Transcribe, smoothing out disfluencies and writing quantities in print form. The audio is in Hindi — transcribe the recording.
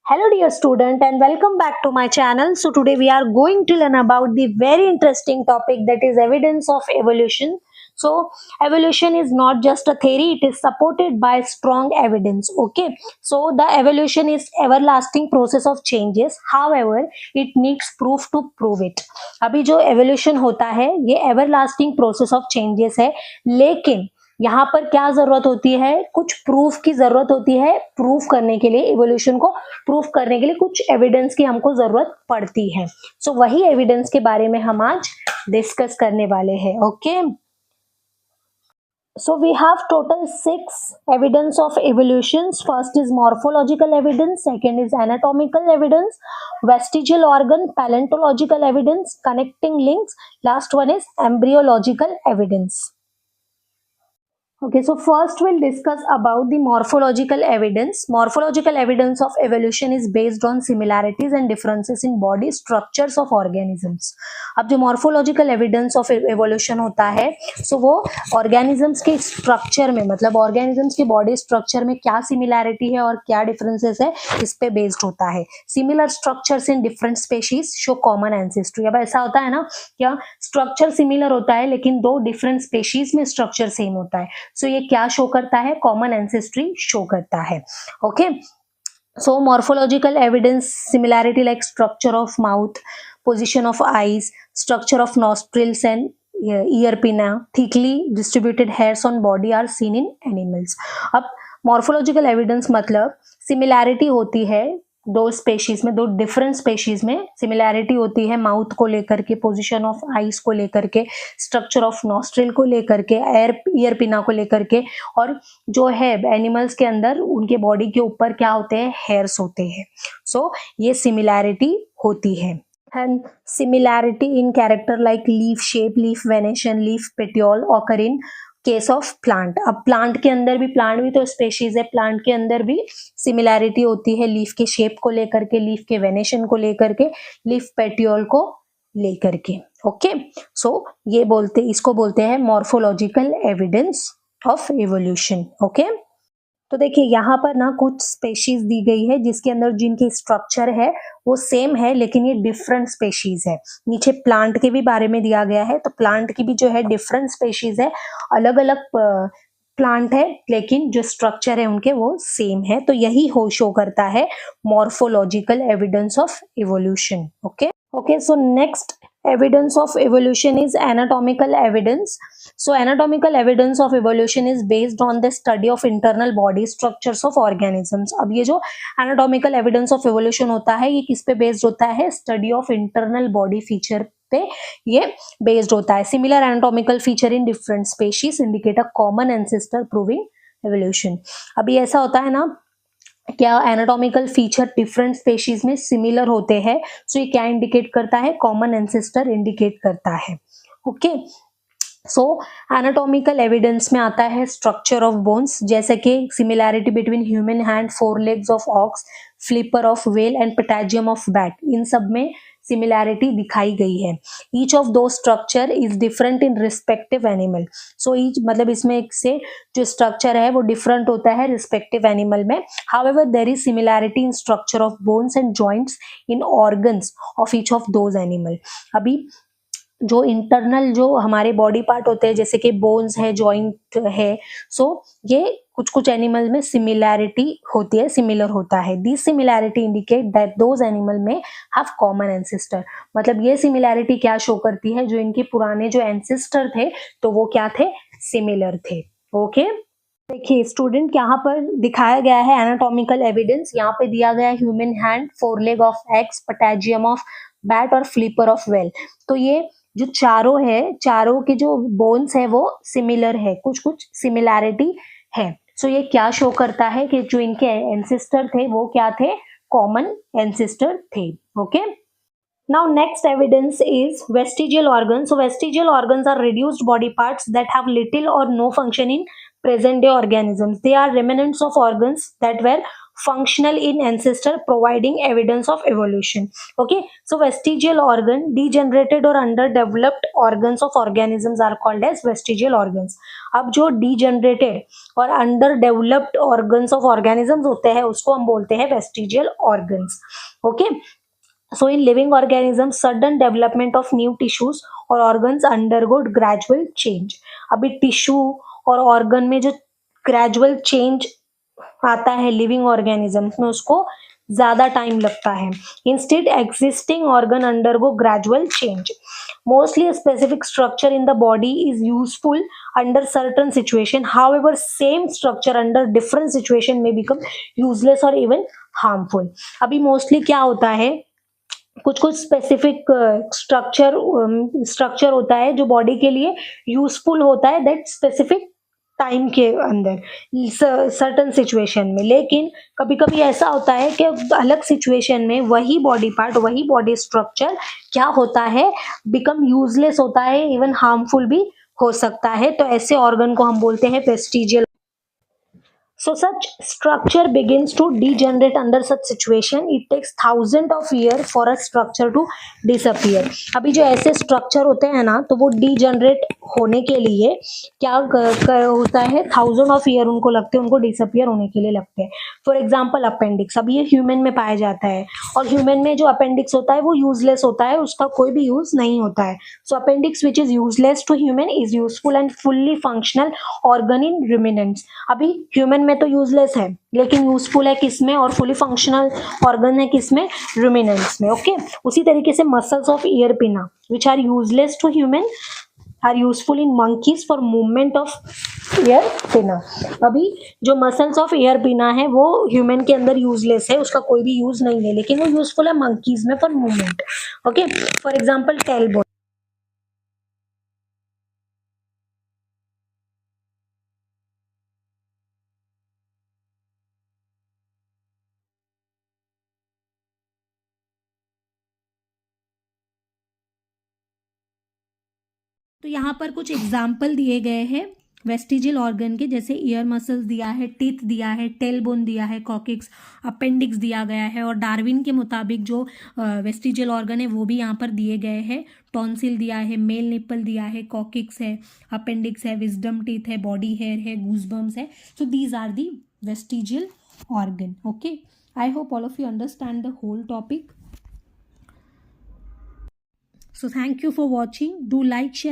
Hello dear student and welcome back to my channel. So today we are going to learn about the very interesting topic, that is evidence of evolution. So evolution is not just a theory, it is supported by strong evidence. Okay, so the evolution is everlasting process of changes. However, it needs proof to prove it. अभी जो evolution होता है ये everlasting process of changes है, लेकिन यहाँ पर क्या जरूरत होती है, कुछ प्रूफ की जरूरत होती है. प्रूफ करने के लिए, इवोल्यूशन को प्रूफ करने के लिए कुछ एविडेंस की हमको जरूरत पड़ती है. सो वही एविडेंस के बारे में हम आज डिस्कस करने वाले हैं. Okay, so we have total 6 evidence of evolutions. First is morphological evidence, second is anatomical evidence, vestigial organ, paleontological evidence, connecting links, last one is embryological evidence. Okay, so first we'll discuss about the morphological evidence. Morphological evidence of evolution is based on similarities and differences in body structures of organisms. अब जो morphological evidence of evolution होता है, so वो organisms के structure में, मतलब organisms के body structure में क्या similarity है और क्या differences है, इस पे based होता है. Similar structures in different species show common ancestry. अब ऐसा होता है ना, क्या structure similar होता है लेकिन दो different species में structure same होता है. सो ये क्या शो करता है, कॉमन एंसेस्ट्री शो करता है. Okay, so morphological evidence, similarity like structure of mouth, position of eyes, structure of nostrils and ear pinna, thickly distributed hairs on body are seen in animals. अब मॉर्फोलॉजिकल एविडेंस मतलब सिमिलैरिटी होती है दो स्पेशीज में, दो डिफरेंट स्पेशीज में सिमिलैरिटी होती है. माउथ को लेकर के, पोजीशन ऑफ आईज को लेकर के, स्ट्रक्चर ऑफ नॉस्ट्रिल को लेकर के, ईयर पिना को लेकर के, और जो है एनिमल्स के अंदर उनके बॉडी के ऊपर क्या होते हैं, हेयर्स होते हैं. सो ये सिमिलैरिटी होती है. And similarity in character like leaf shape, leaf venation, leaf petiole occur in case of plant. अब प्लांट के अंदर भी, प्लांट भी तो स्पेशीज है, प्लांट के अंदर भी सिमिलैरिटी होती है लीफ के शेप को लेकर के, लीफ के वेनेशन को लेकर के, लीफ पेटियोल को लेकर के. ओके, सो ये इसको बोलते हैं morphological evidence of evolution. Okay, तो देखिए यहाँ पर ना कुछ स्पेशीज दी गई है जिसके अंदर जिनकी स्ट्रक्चर है वो सेम है लेकिन ये डिफरेंट स्पेशीज है. नीचे प्लांट के भी बारे में दिया गया है, तो प्लांट की भी जो है डिफरेंट स्पेशीज है, अलग अलग प्लांट है लेकिन जो स्ट्रक्चर है उनके वो सेम है. तो यही शो करता है morphological evidence of evolution. Okay, so next evidence of evolution is anatomical evidence. So anatomical evidence of evolution is based on the study of internal body structures of organisms. अब ये जो anatomical evidence of evolution होता है ये किस पे based होता है, study of internal body feature पे ये based होता है. Similar anatomical feature in different species indicate a common ancestor proving evolution. अभी ऐसा होता है ना, क्या एनाटॉमिकल फीचर डिफरेंट स्पेशीज में सिमिलर होते हैं, सो ये क्या इंडिकेट करता है, कॉमन एंसेस्टर इंडिकेट करता है. ओके, सो एनाटॉमिकल एविडेंस में आता है स्ट्रक्चर ऑफ बोन्स, जैसे कि similarity between human hand, 4 legs of ox, flipper of whale and patagium of bat. इन सब में सिमिलैरिटी दिखाई गई है. Each of two structure is different in respective animal. So each मतलब इसमें से जो स्ट्रक्चर है वो डिफरेंट होता है रिस्पेक्टिव एनिमल में. However there is similarity in structure of bones and joints in organs of each of those animal. अभी जो इंटरनल जो हमारे बॉडी पार्ट होते हैं जैसे कि बोन्स है, जॉइंट है, सो ये कुछ कुछ एनिमल में सिमिलैरिटी होती है, सिमिलर होता है. This similarity indicate that those animal में हैव कॉमन एंसेस्टर. मतलब ये सिमिलैरिटी क्या शो करती है, जो इनके पुराने जो एंसेस्टर थे तो वो क्या थे, सिमिलर थे. ओके, देखिए स्टूडेंट यहाँ पर दिखाया गया है एनाटॉमिकल एविडेंस. यहाँ पे दिया गया है human hand, 4 leg of ox, patagium of bat और फ्लिपर ऑफ वेल. तो ये जो चारों है, चारों के जो बोन्स है वो सिमिलर है, कुछ कुछ सिमिलैरिटी है. सो ये क्या शो करता है कि जो इनके एंसेस्टर थे वो क्या थे, कॉमन एंसेस्टर थे. Okay, now next evidence is vestigial organs. So vestigial organs are reduced body parts that have little or no function in present day organisms. They are remnants of organs that were functional in ancestor, providing evidence of evolution. Okay, so vestigial organ, degenerated or underdeveloped organs of organisms are called as vestigial organs. अब जो degenerated और underdeveloped organs of organisms होते हैं उसको हम बोलते हैं vestigial organs. Okay, so in living organisms sudden development of new tissues or organs undergo gradual change. अभी टिश्यू और ऑर्गन में जो ग्रेजुअल चेंज आता है लिविंग ऑर्गेनिजम्स में उसको ज्यादा टाइम लगता है. Instead existing organ undergo gradual change. Mostly a specific structure in the body is useful under certain situation, however same structure under different situation may become useless or even harmful. अभी मोस्टली क्या होता है, कुछ कुछ स्पेसिफिक स्ट्रक्चर होता है जो बॉडी के लिए यूजफुल होता है दैट स्पेसिफिक टाइम के अंदर सर्टन सिचुएशन में. लेकिन कभी कभी ऐसा होता है कि अलग सिचुएशन में वही बॉडी पार्ट, वही बॉडी स्ट्रक्चर क्या होता है, बिकम यूजलेस होता है, इवन हार्मफुल भी हो सकता है. तो ऐसे ऑर्गन को हम बोलते हैं vestigial. So such structure begins to degenerate under such situation. It takes thousands of years for a structure to disappear. अभी जो ऐसे स्ट्रक्चर होते हैं ना तो वो डिजनरेट होने के लिए क्या होता है, थाउजेंड ऑफ ईयर उनको लगते हैं, उनको डिसअपियर होने के लिए लगते हैं. फॉर एग्जाम्पल अपेंडिक्स, अभी ये ह्यूमन में पाया जाता है और ह्यूमन में जो अपेंडिक्स होता है वो यूजलेस होता है, उसका कोई भी यूज नहीं होता है. So appendix which is useless to human is useful and fully functional organ in ruminants. अभी ह्यूमन में तो यूजलेस है लेकिन यूजफुल है किसमें और फुली फंक्शनल ऑर्गन है किसमें, रुमिनेंट्स में. ओके, उसी तरीके से muscles of ear pinna which are useless to human are useful in monkeys for movement of ear pinna. अभी जो मसल्स ऑफ ईयर पिना है वो ह्यूमन के अंदर यूजलेस है, उसका कोई भी यूज नहीं है, लेकिन वो यूजफुल है मंकीज में for movement. Okay, for example tailbone. तो यहाँ पर कुछ एग्जाम्पल दिए गए हैं वेस्टिजियल ऑर्गन के, जैसे ईयर मसल्स दिया है, टीथ दिया है, टेल बोन दिया है, कॉकिक्स, अपेंडिक्स दिया गया है, और डार्विन के मुताबिक जो वेस्टिजियल ऑर्गन है वो भी यहाँ पर दिए गए हैं. टॉन्सिल दिया है, मेल निपल दिया है, कॉकिक्स है, अपेंडिक्स है, विजडम टीथ है, बॉडी हेयर है, गूजबम्स है. So these are the vestigial organ. Okay, I hope all of you understand the whole topic. So thank you for watching. Do like, share.